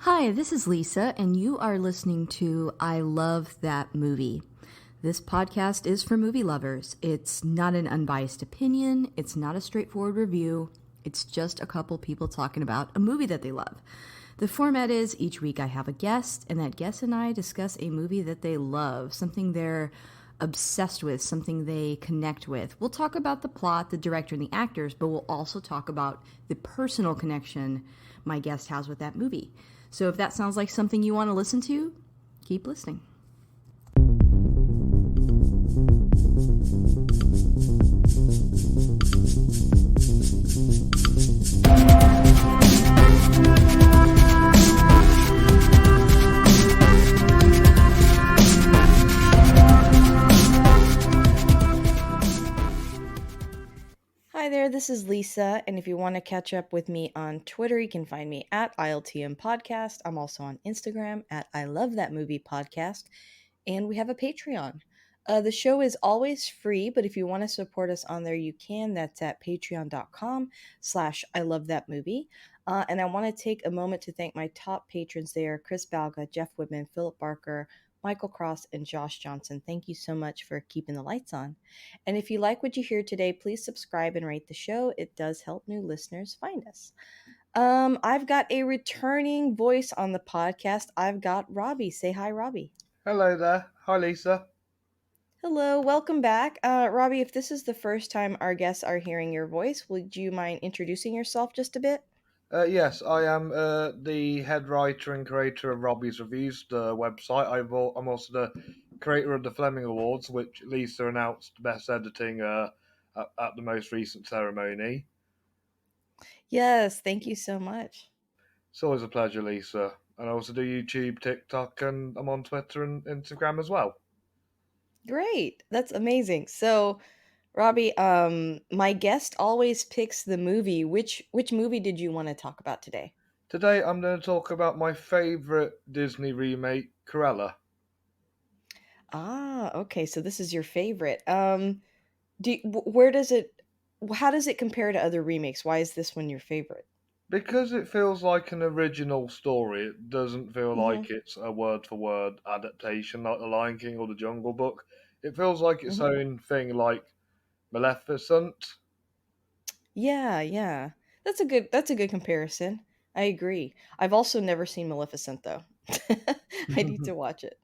Hi, this is Lisa, and you are listening to I Love That Movie. This podcast is for movie lovers. It's not an unbiased opinion, it's not a straightforward review, it's just a couple people talking about a movie that they love. The format is each week I have a guest, and that guest and I discuss a movie that they love, something they're obsessed with, something they connect with. We'll talk about the plot, the director, and the actors, but we'll also talk about the personal connection my guest has with that movie. So if that sounds like something you want to listen to, keep listening. Hi there, this is Lisa, and if you want to catch up with me on Twitter, you can find me at ILTM Podcast. I'm also on Instagram at I Love That Movie Podcast, and we have a Patreon. The show is always free, but if you want to support us on there, you can. That's at patreon.com/I Love That Movie. And I want to take a moment to thank my top patrons there, Chris Balga, Jeff Whitman, Philip Barker, Michael Cross, and Josh Johnson. Thank you so much for keeping the lights on. And if you like what you hear today, please subscribe and rate the show. It does help new listeners find us. I've got a returning voice on the podcast. I've got Robbie. Say hi, Robbie. Hello there. Hi, Lisa. Hello, welcome back. Robbie, if this is the first time our guests are hearing your voice, would you mind introducing yourself just a bit? Yes, I am the head writer and creator of Robbie's Reviews, the website. I'm also the creator of the Fleming Awards, which Lisa announced best editing at the most recent ceremony. Yes, thank you so much. It's always a pleasure, Lisa. And I also do YouTube, TikTok, and I'm on Twitter and Instagram as well. Great. That's amazing. So, Robbie, my guest always picks the movie. Which movie did you want to talk about today? Today, I'm going to talk about my favourite Disney remake, Cruella. Ah, okay. So this is your favorite. Where does it how does it compare to other remakes? Why is this one your favorite? Because it feels like an original story, it doesn't feel Mhm. like it's a word for word adaptation like The Lion King or The Jungle Book. It feels like its Mhm. own thing, like Maleficent. Yeah, yeah. That's a good comparison. I agree. I've also never seen Maleficent though. I need to watch it.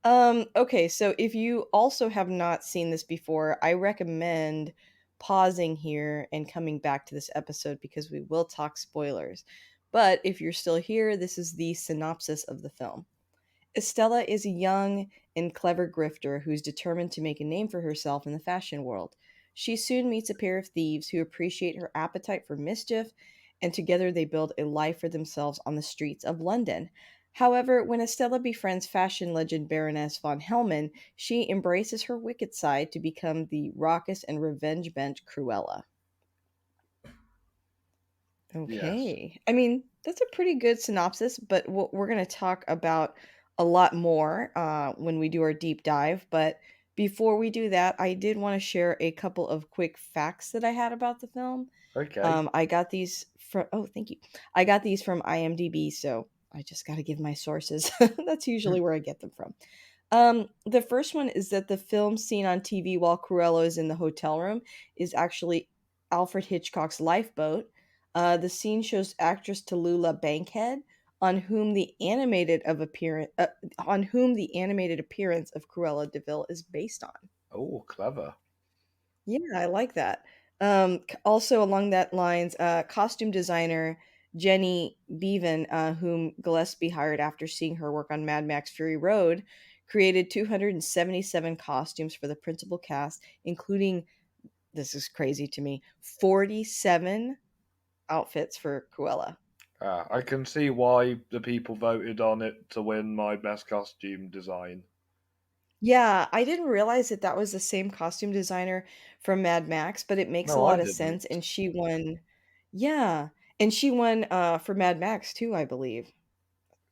Okay, so if you also have not seen this before, I recommend pausing here and coming back to this episode because we will talk spoilers. But if you're still here, this is the synopsis of the film. Estella is a young and clever grifter who's determined to make a name for herself in the fashion world. She soon meets a pair of thieves who appreciate her appetite for mischief, and together they build a life for themselves on the streets of London. However, when Estella befriends fashion legend Baroness von Hellman, she embraces her wicked side to become the raucous and revenge bent Cruella. Yes. Okay. I mean, that's a pretty good synopsis, but we're going to talk about a lot more when we do our deep dive. But before we do that, I did want to share a couple of quick facts that I had about the film. Okay. I got these from, oh, thank you. I got these from IMDb, so I just got to give my sources. That's usually where I get them from. The first one is that the film seen on TV while Cruella is in the hotel room is actually Alfred Hitchcock's Lifeboat. The scene shows actress Tallulah Bankhead, on whom the animated appearance of Cruella Deville is based on. Oh, clever. Yeah, I like that. Also along that lines, costume designer Jenny Beavan, whom Gillespie hired after seeing her work on Mad Max Fury Road, created 277 costumes for the principal cast, including, this is crazy to me, 47 outfits for Cruella. I can see why the people voted on it to win my best costume design. Yeah, I didn't realize that that was the same costume designer from Mad Max, but it makes a No, I lot of didn't. sense, and she won. Yeah, and she won for Mad Max too, I believe.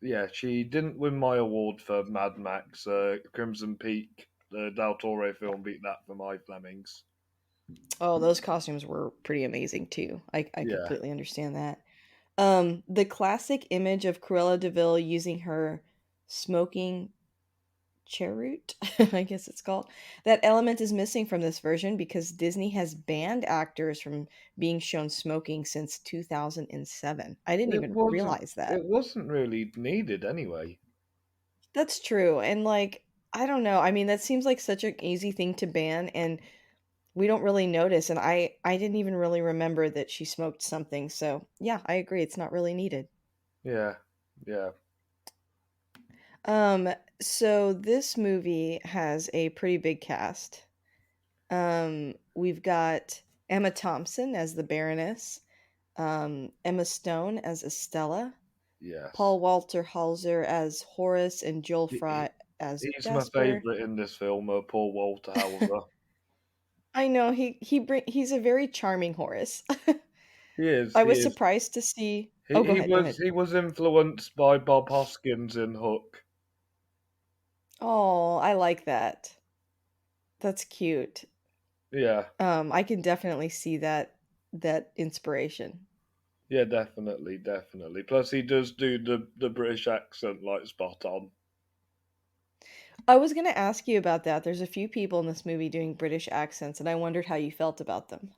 Yeah, she didn't win my award for Mad Max. Crimson Peak, the Del Toro film, beat that for my Flemings. Oh, those costumes were pretty amazing too. I Yeah. completely understand that. The classic image of Cruella de Vil using her smoking cheroot, I guess it's called. That element is missing from this version because Disney has banned actors from being shown smoking since 2007. I didn't It even wasn't. realize that. It wasn't really needed anyway. That's true. And like, I don't know. I mean, that seems like such an easy thing to ban and we don't really notice and I didn't even really remember that she smoked something. So, yeah, I agree. It's not really needed. Yeah, yeah, Um so this movie has a pretty big cast. We've got Emma Thompson as the Baroness, Emma Stone as Estella, yes. Paul Walter Hauser as Horace, and Joel He, Fry he- as he's my Jasper. favourite in this film, Paul Walter Hauser. I know he's a very charming Horace. He is. I He was is. surprised to see. He Oh, go he ahead, go was ahead. he was influenced by Bob Hoskins in Hook. Oh, I like that. That's cute. Yeah, I can definitely see that inspiration. yeah, definitely, definitely. Plus, he does do the British accent like spot on. I was gonna ask you about that. There's a few people in this movie doing British accents, and I wondered how you felt about them.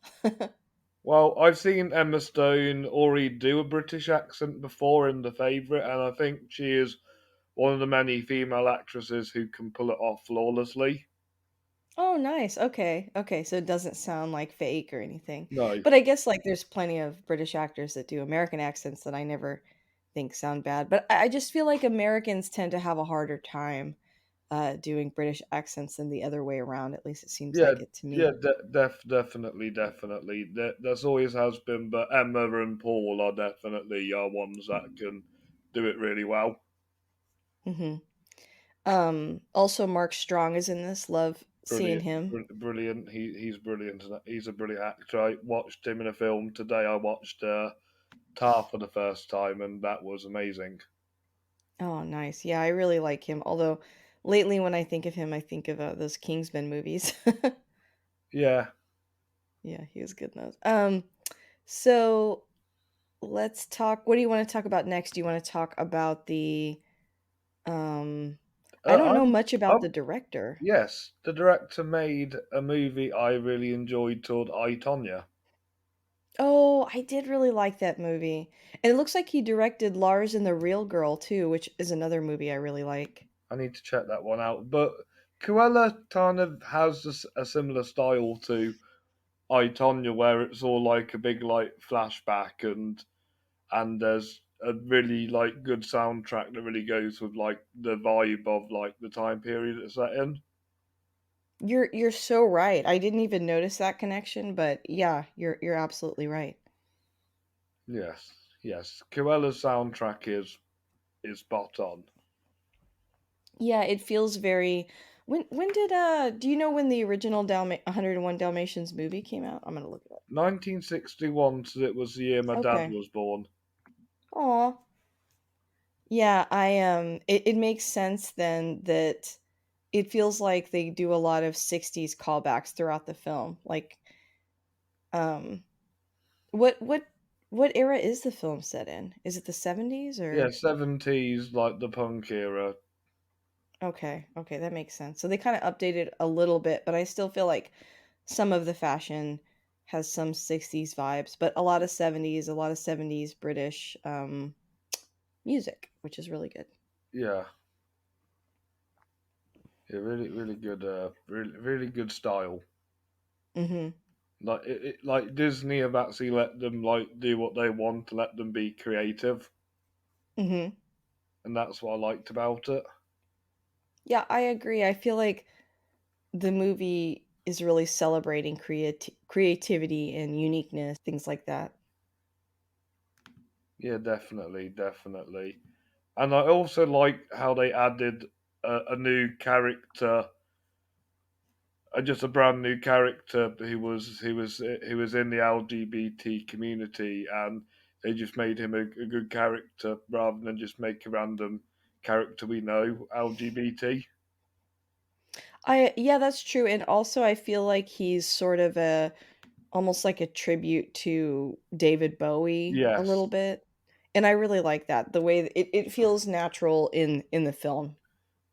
Well, I've seen Emma Stone already do a British accent before in The Favourite, and I think she is one of the many female actresses who can pull it off flawlessly. Oh, nice. Okay. Okay, so it doesn't sound like fake or anything. No, But I guess like there's plenty of British actors that do American accents that I never think sound bad. But I just feel like Americans tend to have a harder time doing British accents than the other way around. At least it seems yeah, like it to yeah, me. definitely, definitely. That's always has been, but Emma and Paul are definitely ones that can do it really well. Hmm. Also Mark Strong is in this. Love seeing Brilliant, him. brilliant. He's brilliant. He's a brilliant actor. I watched him in a film today. I watched Tar for the first time, and that was amazing. Oh, nice. Yeah, I really like him. Although lately when I think of him, I think of those Kingsman movies. Yeah. Yeah, he was good in those. So let's talk. What do you want to talk about next? Do you want to talk about the um I don't know I'm, much about the I'm, director. yes, the director made a movie I really enjoyed called I, Tonya. Oh, I did really like that movie. And it looks like he directed Lars and the Real Girl too, which is another movie I really like. I need to check that one out. But Cruella kind of has a similar style to I, Tonya, where it's all like a big like flashback and there's a really like good soundtrack that really goes with like the vibe of like the time period it's set in. You're so right. I didn't even notice that connection, but yeah, you're absolutely right. Yes, yes. Cruella's soundtrack is spot on. Yeah, it feels very when did do you know when the original 101 Dalmatians movie came out? I'm gonna look it up. 1961, so it was the year my dad Okay. was born. Aw. Yeah, it makes sense then that it feels like they do a lot of 60s callbacks throughout the film. Like, um, what what era is the film set in? Is it the 70s Yeah, or 70s, like the punk era. okay, okay, that makes sense. So they kind of updated a little bit, but I still feel like some of the fashion has some 60s vibes, but a lot of 70s British music, which is really good. Yeah, yeah, really, really good, really, really good style. Mhm. Like like Disney have actually let them like do what they want to let them be creative, Mhm. and that's what I liked about it. Yeah, I agree. I feel like the movie is really celebrating creativity and uniqueness, things like that. Yeah, definitely, definitely. And I also like how they added a new character, just a brand new character who was in the LGBT community, and they just made him a good character rather than just make a random character we know LGBT. I yeah, that's true. And also I feel like he's sort of a almost like a tribute to David Bowie a Yes, little bit. And I really like that, the way that it feels natural in the film,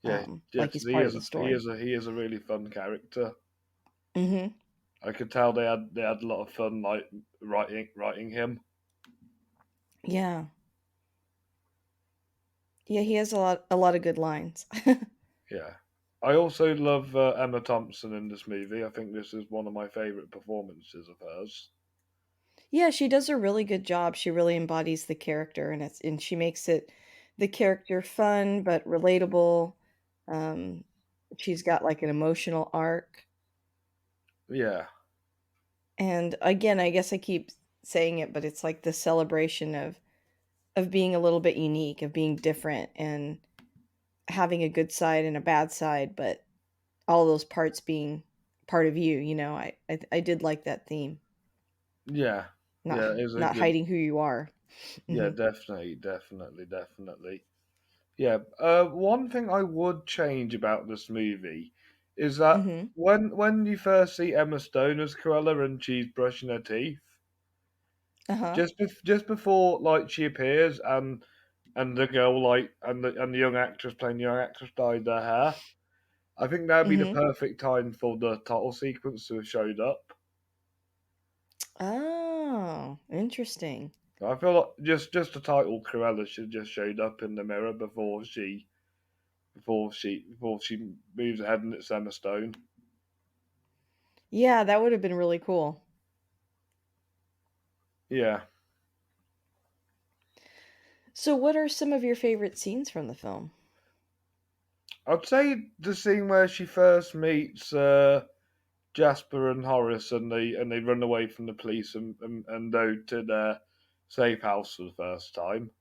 Yeah, like yes, he's part of the story. he is a really fun character. Mhm. I could tell they had a lot of fun like writing him. Yeah. Yeah, he has a lot of good lines. Yeah. I also love Emma Thompson in this movie. I think this is one of my favorite performances of hers. Yeah, she does a really good job. She really embodies the character, and she makes it the character fun but relatable. Um, she's got like an emotional arc. Yeah, And again, I guess I keep saying it, but it's like the celebration of being a little bit unique, of being different and having a good side and a bad side, but all those parts being part of you, you know. I did like that theme. yeah, Not yeah. It is a not good. hiding who you are. Yeah, Mhm. definitely, definitely, definitely. Yeah. One thing I would change about this movie is that Mhm. when you first see Emma Stone as Cruella and she's brushing her teeth, Uh-huh. just before like she appears and the girl like and the young actress playing the young actress dyed their hair. I think that'd be the Mhm. perfect time for the title sequence to have showed up. Oh, interesting. I feel like just the title Cruella should just showed up in the mirror before she moves ahead and it's Emma Stone. Yeah, that would have been really cool. Yeah, So what are some of your favorite scenes from the film? I'd say the scene where she first meets Jasper and Horace and they run away from the police and go to their safe house for the first time.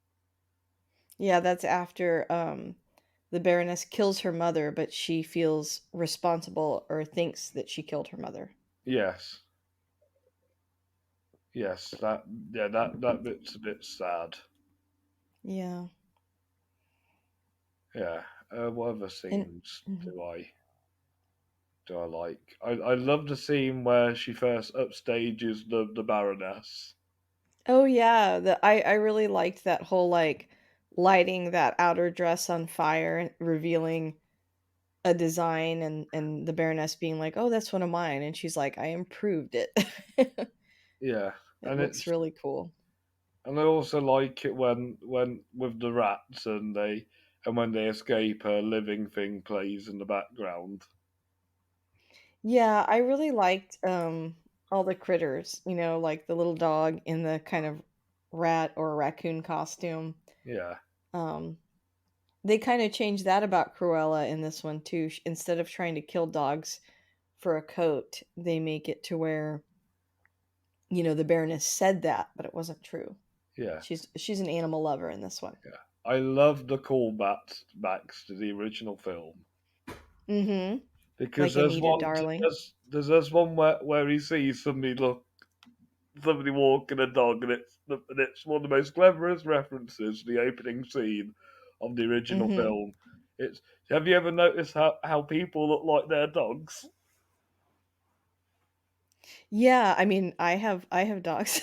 Yeah, that's after the Baroness kills her mother, but she feels responsible or thinks that she killed her mother. Yes, yes, that bit's a bit sad. Yeah. Yeah. What other And scenes mhm. do I like? I love the scene where she first upstages the Baroness. Oh yeah, I really liked that whole like lighting that outer dress on fire and revealing a design and the Baroness being like, "Oh, that's one of mine." And she's like, "I improved it." Yeah, It and looks it's really cool. and I also like it when with the rats and when they escape, a living thing plays in the background. Yeah, I really liked all the critters, you know, like the little dog in the kind of rat or raccoon costume. Yeah, Um they kind of changed that about Cruella in this one too. Instead of trying to kill dogs for a coat, they make it to where, you know, the Baroness said that, but it wasn't true. yeah, She's an animal lover in this one. yeah. I love the callbacks backs to the original film Mhm. because Like Anita Darling. there's one where he sees somebody walking a dog, and it's one of the most cleverest references to the opening scene of the original Mhm. film. It's have you ever noticed how people look like their dogs? Yeah, I mean, I have dogs.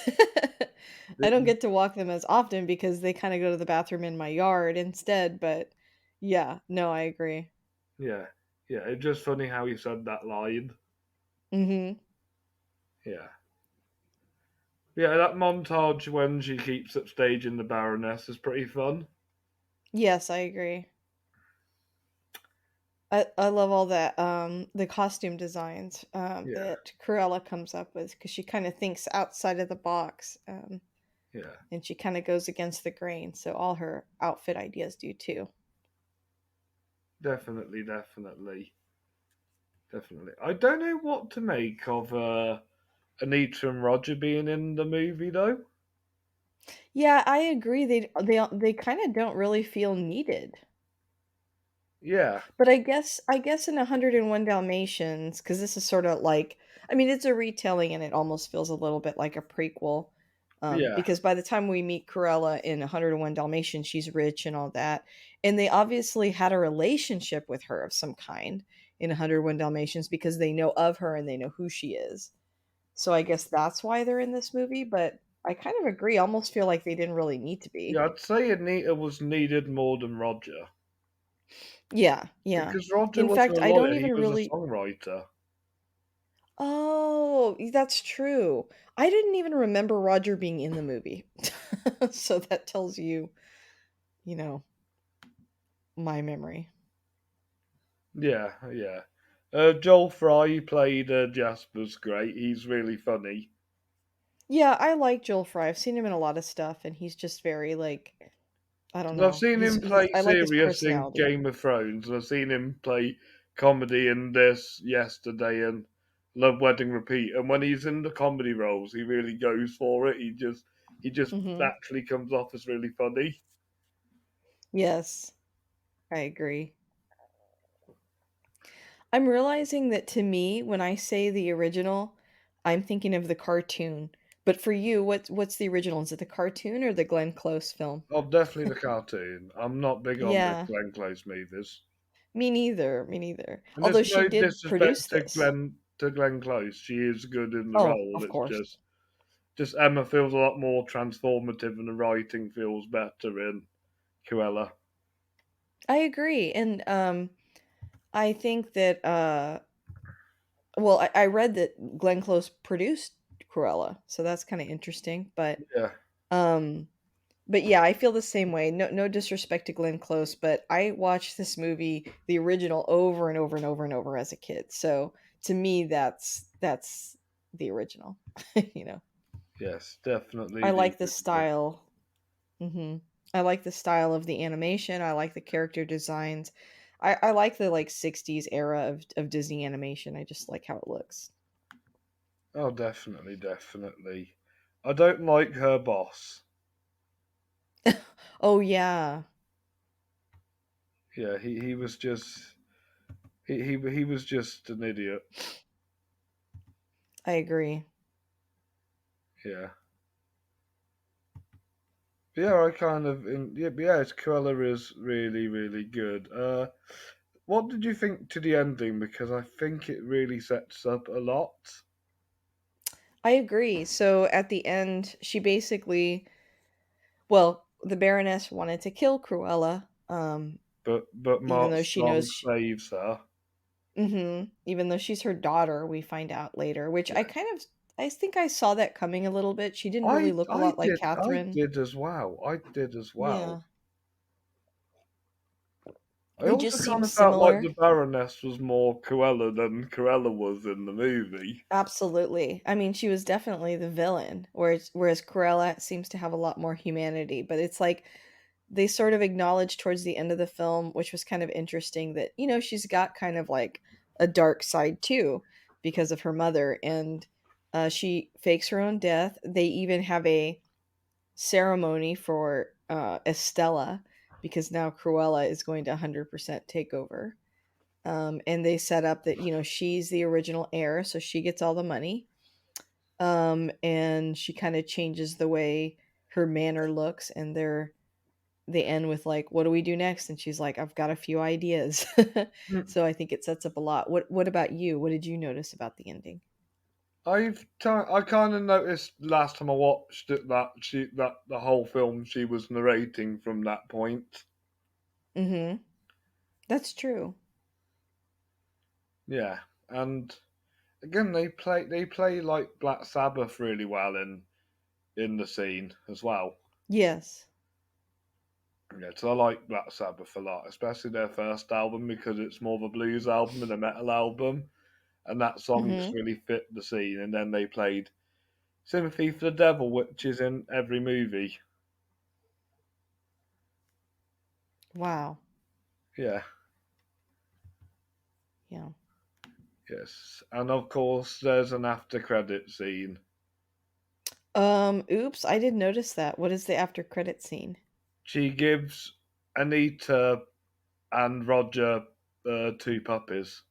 I don't It- get to walk them as often because they kind of go to the bathroom in my yard instead, but yeah, no, I agree. yeah, yeah. It's just funny how he said that line. Mhm. Yeah, yeah. That montage when she keeps upstaging the Baroness is pretty fun. Yes, I agree. I love all that the costume designs Yeah, that Cruella comes up with because she kind of thinks outside of the box, yeah. and she kind of goes against the grain. So all her outfit ideas do too. Definitely, definitely, definitely. I don't know what to make of Anita and Roger being in the movie though. Yeah, I agree. They kind of don't really feel needed. Yeah, But I guess in 101 Dalmatians, because this is sort of like, I mean, it's a retelling and it almost feels a little bit like a prequel. yeah, Because by the time we meet Cruella in 101 Dalmatians, she's rich and all that. And they obviously had a relationship with her of some kind in 101 Dalmatians because they know of her and they know who she is. So I guess that's why they're in this movie. But I kind of agree. I almost feel like they didn't really need to be. Yeah, I'd say Anita was needed more than Roger Yeah, yeah. because Roger In wasn't fact, a I don't lawyer; he even was a really. songwriter. Oh, that's true. I didn't even remember Roger being in the movie. So that tells you, you know, my memory. Yeah, yeah. Joel Fry played Jasper's great. He's really funny. Yeah, I like Joel Fry. I've seen him in a lot of stuff, and he's just very like I don't 'Cause I've know. seen him He's play I like his serious in personality. Game of Thrones. I've seen him play comedy in this yesterday and Love Wedding Repeat. And when he's in the comedy roles, he really goes for it. He just Hmm. naturally comes off as really funny. Yes, I agree. I'm realizing that to me, when I say the original, I'm thinking of the cartoon. But for you, what's the original? Is it the cartoon or the Glenn Close film? Oh, definitely the cartoon. I'm not big on the Yeah, Glenn Close movies. me neither. Me neither. And Although there's she no did disrespect produce this. To Glenn Close. She is good in the Oh, role. of It's course. just Emma feels a lot more transformative and the writing feels better in Cruella. I agree. And I think that well, I read that Glenn Close produced Cruella, so that's kind of interesting. Yeah. Um but yeah, I feel the same way. No disrespect to Glenn Close, but I watched this movie, the original, over and over and over and over as a kid. So to me that's the original. You know. Yes, definitely I the like the original. style. Mhm. I like the style of the animation. I like the character designs. I like the like 60s era of Disney animation. I just like how it looks. Oh, definitely, definitely. I don't like her boss. Oh yeah, Yeah, he was just he was just an idiot. I agree. Yeah. Yeah, I kind of yeah, it's Cruella is really really good. What did you think to the ending? Because I think it really sets up a lot, I agree. So at the end, she basically, well, the Baroness wanted to kill Cruella, but even Mark though she Strong knows, saves her. even though she's her daughter. We find out later, which Yeah. I think I saw that coming a little bit. She didn't really look a lot like I Catherine. did as well. I did as well. Yeah, I they also just seem kind of felt like similar. the Baroness was more Cruella than Cruella was in the movie. Absolutely. I mean, she was definitely the villain, whereas Cruella seems to have a lot more humanity. But it's like they sort of acknowledged towards the end of the film, which was kind of interesting, that she's got kind of like a dark side too because of her mother, and she fakes her own death. They even have a ceremony for Estella because now Cruella is going to 100% take over. And they set up that she's the original heir, so she gets all the money. And she kind of changes the way her manner looks, and they end with like, "What do we do next?" And she's like, "I've got a few ideas." Hmm. So I think it sets up a lot. What about you? What did you notice about the ending? I kind of noticed last time I watched it that the whole film she was narrating from that point. Mm-hmm. That's true. Yeah, and again they play like Black Sabbath really well in the scene as well. Yes. Yeah, so I like Black Sabbath a lot, especially their first album because it's more of a blues album than a metal album, and that song just Mm-hmm. really fit the scene. And then they played Sympathy for the Devil, which is in every movie. Wow. Yeah, Yeah. yes, and of course there's an after credit scene. Oops, I didn't notice that. What is the after credit scene? She gives Anita and Roger two puppies.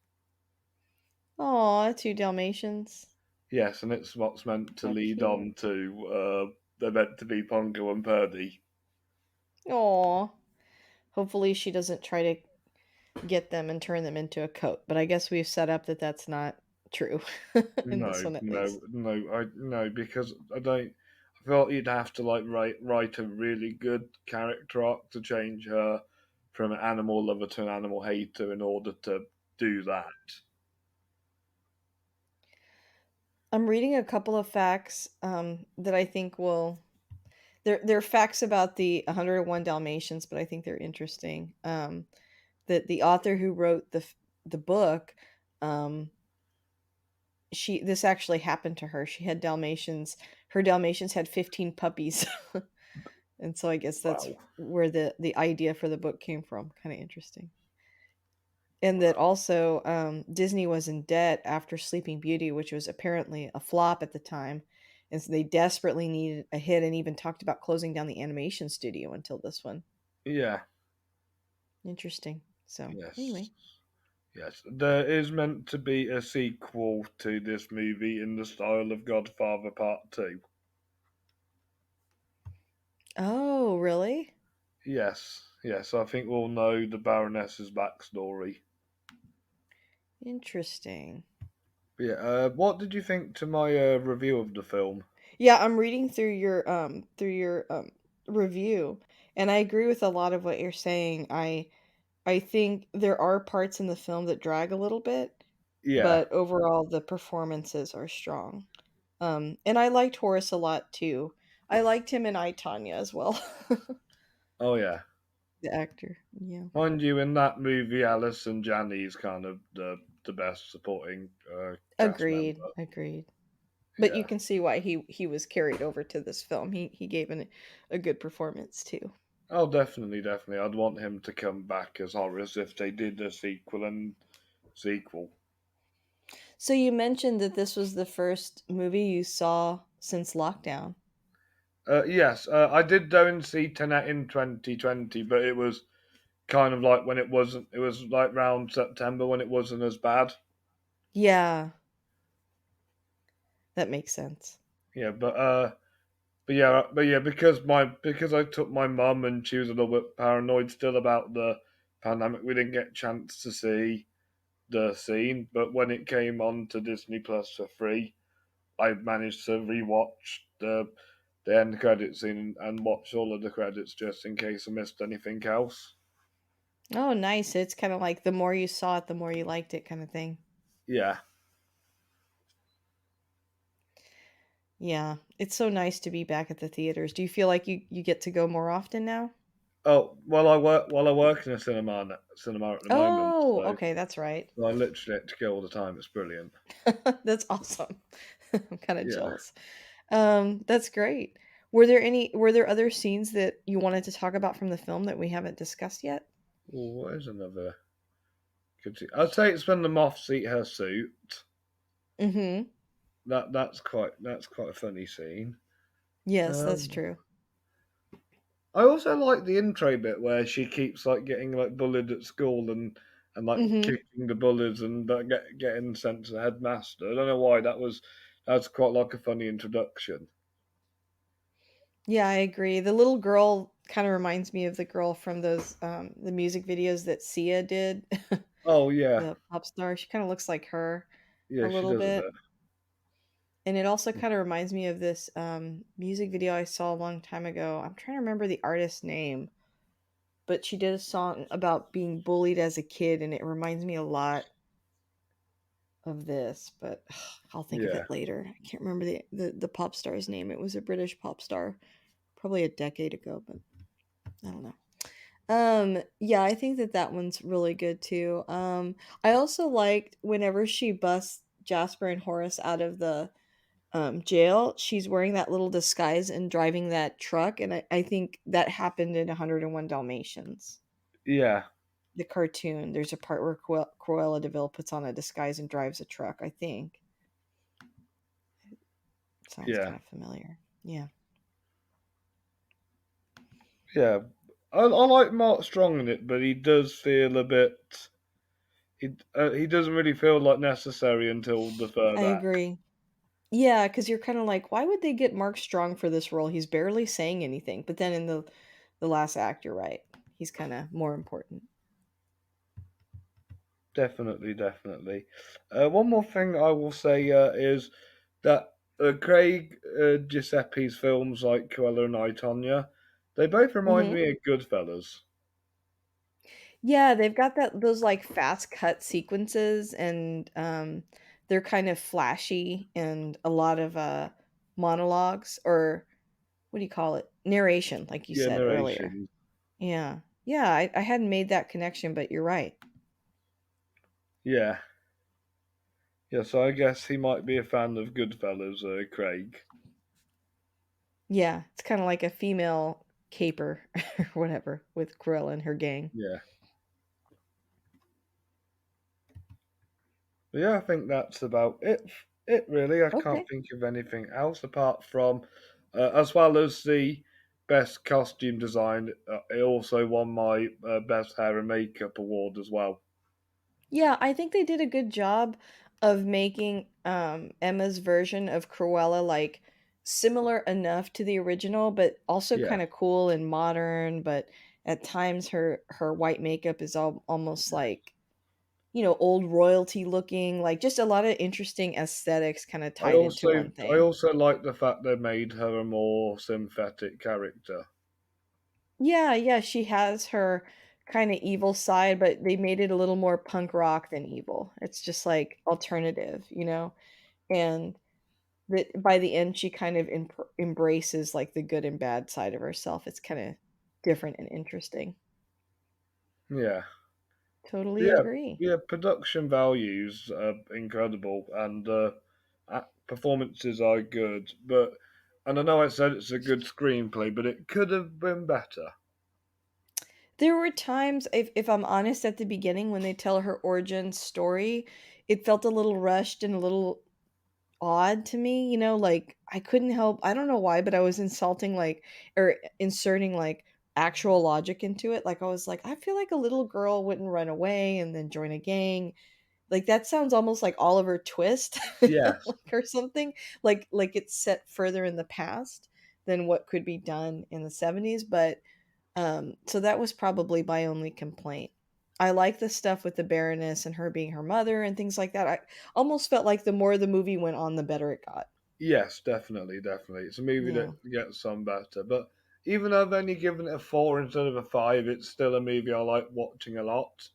Aw, two Dalmatians. Yes, and it's what's meant to How lead cute. on to they're meant to be Pongo and Purdy. Aw. Hopefully she doesn't try to get them and turn them into a coat. But I guess we've set up that that's not true in this No, one, at no, least. no, no, because I don't. I felt you'd have to like write a really good character arc to change her from an animal lover to an animal hater in order to do that. I'm reading a couple of facts that I think will. They're facts about the 101 Dalmatians, but I think they're interesting. That the author who wrote the book, um, she this actually happened to her. She had Dalmatians. Her Dalmatians had 15 puppies, and so I guess that's Wow, where the idea for the book came from. Kind of interesting. And that wow. also, Disney was in debt after Sleeping Beauty, which was apparently a flop at the time, and so they desperately needed a hit and even talked about closing down the animation studio until this one. Yeah, Interesting. So, yes, anyway. yes. There is meant to be a sequel to this movie in the style of Godfather Part 2. Oh, really? Yes, yes, I think we'll know the Baroness's backstory. Interesting. But yeah, what did you think to my review of the film? Yeah, I'm reading through your review, and I agree with a lot of what you're saying. I think there are parts in the film that drag a little bit, Yeah, but overall the performances are strong. And I liked Horace a lot too. I liked him in I, Tonya as well. oh yeah. The actor. Yeah. Mind you, in that movie, Alice and Janney's kind of the best supporting cast member. Agreed. Agreed. But you Yeah. can see why he was carried over to this film. He gave a good performance too. Oh, definitely, definitely. I'd want him to come back as Horace if they did a sequel and sequel. So you mentioned that this was the first movie you saw since lockdown. Yes, I did go and see Tenet in 2020, but it was kind of like when it wasn't. It was like round September when it wasn't as bad. Yeah, that makes sense. Yeah, but yeah, because I took my mum and she was a little bit paranoid still about the pandemic. We didn't get a chance to see the scene, but when it came on to Disney Plus for free, I managed to rewatch the end credit scene and watch all of the credits just in case I missed anything else. Oh, nice. It's kind of like the more you saw it, the more you liked it kind of thing. Yeah. Yeah, it's so nice to be back at the theaters. Do you feel like you get to go more often now? Oh, I work in a cinema at the moment, Oh, so okay, that's right. I literally get to go all the time. It's brilliant. That's awesome. I'm kind of Yeah. jealous. That's great. Were there other scenes that you wanted to talk about from the film that we haven't discussed yet? Well, what is another good scene? I'd say it's when the moths eat her suit. Mhm. That's quite a funny scene. Yes, that's Um, true. I also like the intro bit where she keeps like getting like bullied at school and like Mhm. kicking the bullies and getting sent to the headmaster. I don't know why that's quite like a funny introduction. Yeah, I agree. The little girl kind of reminds me of the girl from those the music videos that Sia did. Oh yeah, The pop star. She kind of looks like her a yeah, she little does a bit. bit. And it also kind of reminds me of this music video I saw a long time ago. I'm trying to remember the artist's name, but she did a song about being bullied as a kid, and it reminds me a lot of this. But I'll think of Yeah, it later. I can't remember the pop star's name. It was a British pop star, probably a decade ago, but I don't know. Yeah, I think that that one's really good too. I also liked whenever she busts Jasper and Horace out of the jail, she's wearing that little disguise and driving that truck, and I think that happened in 101 Dalmatians, yeah, the cartoon. There's a part where Cruella Deville puts on a disguise and drives a truck. I think sounds yeah, kind of familiar. Yeah, yeah. I like Mark Strong in it, but he does feel a bit. He doesn't really feel like necessary until the I third act. agree. Yeah, because you're kind of like, why would they get Mark Strong for this role? He's barely saying anything. But then in the last act, you're right. He's kind of more important. Definitely, definitely. One more thing I will say is that Craig Giuseppe's films like Cruella and I, Tonya, they both remind Mhm. me of Goodfellas. Yeah, they've got those, like, fast cut sequences, and, they're kind of flashy and a lot of, monologues, or what do you call it? Narration, like you Yeah, said earlier. narration. Yeah. Yeah, I hadn't made that connection, but you're right. Yeah, yeah. So I guess he might be a fan of Goodfellas, Craig. Yeah, it's kinda like a female caper or whatever with Cruella and her gang. Yeah. But yeah, I think that's about it. It really. I can't Okay. think of anything else apart from, as well as the best costume design. It also won my best hair and makeup award as well. Yeah, I think they did a good job of making, Emma's version of Cruella, like, similar enough to the original, but also Yeah. kinda cool and modern, but at times her white makeup is almost like, old royalty looking, like, just a lot of interesting aesthetics kinda I tied into also one I thing. also like the fact they made her a more sympathetic character. Yeah, yeah, she has her kinda evil side, but they made it a little more punk rock than evil. It's just, like, alternative, you know? And that by the end, she kind of embraces, like, the good and bad side of herself. It's kinda different and interesting. Yeah. Totally Yeah, agree. yeah. Production values are incredible, and performances are good. And I know I said it's a good screenplay, but it could have been better. There were times, if I'm honest, at the beginning when they tell her origin story, it felt a little rushed and a little odd to me, like, I couldn't help, I don't know why, but I was insulting, like, or inserting, like, actual logic into it. Like, I was like, "I feel like a little girl wouldn't run away and then join a gang." Like, that sounds almost like Oliver Twist, Yes, like, or something, like it's set further in the past than what could be done in the '70s, but, so that was probably my only complaint. I like the stuff with the Baroness and her being her mother and things like that. I almost felt like the more the movie went on, the better it got. yes, definitely, definitely. It's a movie that Yeah. gets some better, but even though I've only given it a 4 instead of a 5, it's still a movie I like watching a lot.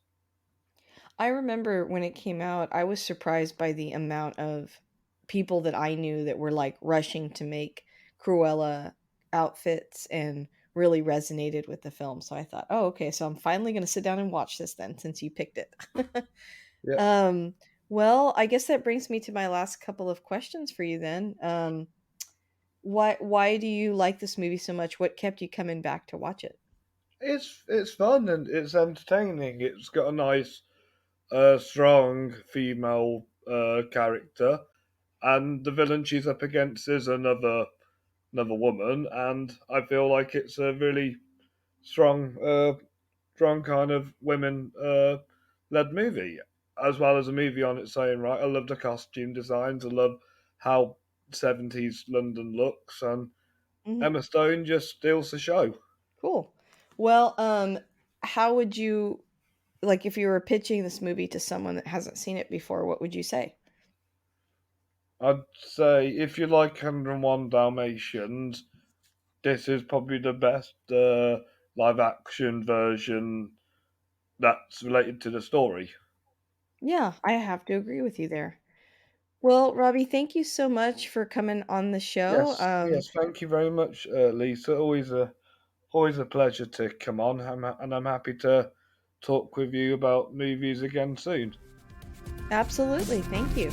I remember when it came out, I was surprised by the amount of people that I knew that were, like, rushing to make Cruella outfits and really resonated with the film, so I thought, "Oh, okay, so I'm finally gonna sit down and watch this then since you picked it." Yeah, Um, well, I guess that brings me to my last couple of questions for you then. Why do you like this movie so much? What kept you coming back to watch it? it's fun and it's entertaining. It's got a nice, strong female character, and the villain she's up against is another woman, and I feel like it's a really strong, strong kind of women led movie, as well as a movie on its own right. I love the costume designs. I love how 70s London looks, and Mhm. Emma Stone just steals the show. Cool. Well, how would you, like, if you were pitching this movie to someone that hasn't seen it before, what would you say? I'd say if you like 101 Dalmatians, this is probably the best live action version that's related to the story. Yeah, I have to agree with you there. Well, Robbie, thank you so much for coming on the show. Yes, yes. Thank you very much, Lisa. Always a pleasure to come on, and I'm happy to talk with you about movies again soon. Absolutely. Thank you.